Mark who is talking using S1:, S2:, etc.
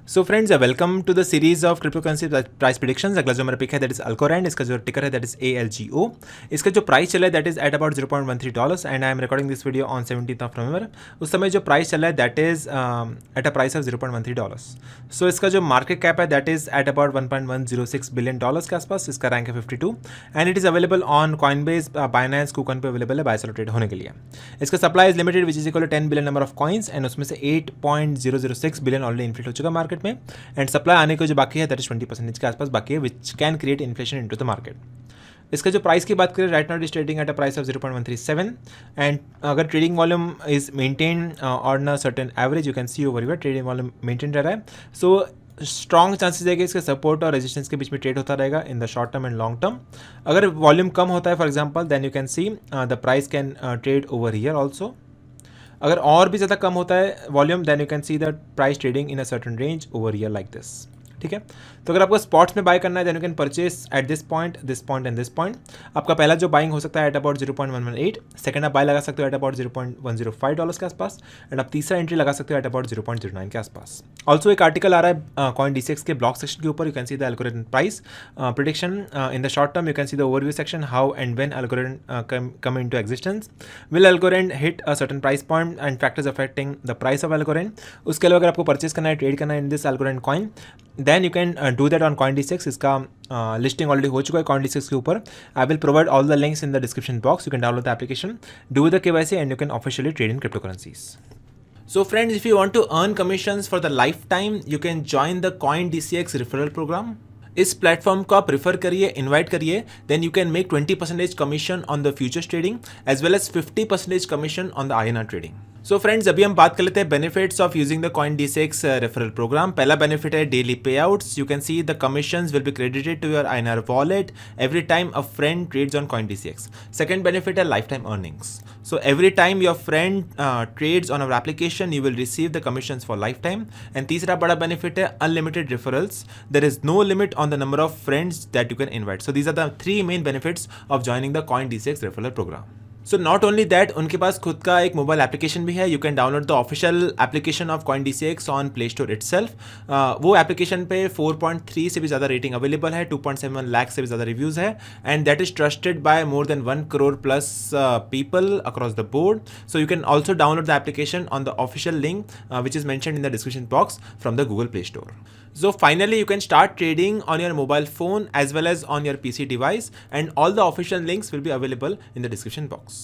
S1: So friends, welcome to the series of cryptocurrency price predictions. अगला जो मेरा pick है दैट इज अल्कोरैंड। इसका जो टिकर है दैट इज ALGO। इसका जो प्राइस चला है that is at about $0.13 and I am recording this video on 17th of November। उस समय जो प्राइस चला है that is eight a price of $0.13। सो इसका जो मार्केट कैप है that is at about $1.106 billion के आसपास। इसका रैंक है 52 and it is available on Coinbase, Binance, KuCoin पे अवेलेबल है बाय सेल ट्रेड होने के लिए। इसका supply is limited which is equal to 10 billion number of coins and उसमें से 8.006 बिलियन ऑलरेडी इन्फ्लेट हो चुका मार्केट में एंड सप्लाई आने को जो बाकी है दैट इज 20% के आसपास बाकी है which can create inflation into the market. इसका जो प्राइस की बात करें right now it is trading at a price of 0.137 and अगर trading volume is maintain on a certain average, you can see over here trading volume maintain रह रहा है। So strong chances है कि इसके सपोर्ट और रेजिस्टेंस के बीच में ट्रेड होता रहेगा in the short term and long term. अगर वॉल्यूम कम होता है for example then you can see the price can trade over here also. अगर और भी ज़्यादा कम होता है volume then you can see the price trading in a certain range over here like this. ठीक है, तो अगर आपको स्पॉट्स में बाय करना है then you can purchase at this point and this point. आपका पहला जो बाइंग हो सकता है एट अबाउट 0.118, सेकंड आप बाय लगा सकते हो एट अबाउट $0.105 के आसपास एंड आप तीसरा एंट्री लगा सकते हो एट अबाउट 0.09 के आसपास। ऑल्सो एक आर्टिकल आ रहा है CoinDCX के ब्लॉग सेक्शन के ऊपर। You can see the algorithm price prediction in the short term. You can see the overview section how and when algorithm come into existence, will algorithm hit a certain price point and factors affecting the price of algorithm. उसके अलावा अगर आपको purchase करना है, trade करना है in this algorithm coin then you can do that on CoinDCX। इसका listing already हो चुका है CoinDCX के ऊपर। I will provide all the links in the description box. You can download the application, do the KYC and you can officially trade in cryptocurrencies. So friends, if you want to earn commissions for the lifetime, you can join the CoinDCX referral program. इस platform को आप prefer करिए, invite करिए, then you can make 20% commission on the futures trading as well as 50% commission on the INR trading. So friends, अभी हम बात कर लेते हैं benefits of using the CoinDCX referral program. पहला बेनिफिट है daily payouts. You can see the commissions will be credited to your INR wallet every time a friend trades on CoinDCX। Second benefit है life time earnings. So every time your friend trades on our application, you will receive the commissions for lifetime. And तीसरा बड़ा benefit है unlimited referrals. There is no limit on the number of friends that you can invite. So these are the three main benefits of joining the CoinDCX referral program. So not only that, उनके पास खुद का एक mobile application भी है। You can download the official application of CoinDCX on play store itself. वो application पे 4.3 से भी ज़्यादा रेटिंग अवेलेबल है, 2.7 लाख से भी ज़्यादा रिव्यूज़ है and that is trusted bye more than 1 crore plus people across the board. So you can also download the application on the official link which is mentioned in the description box from the Google Play Store. So finally you can start trading on your mobile phone as well as on your PC device and all the official links will be available in the description box.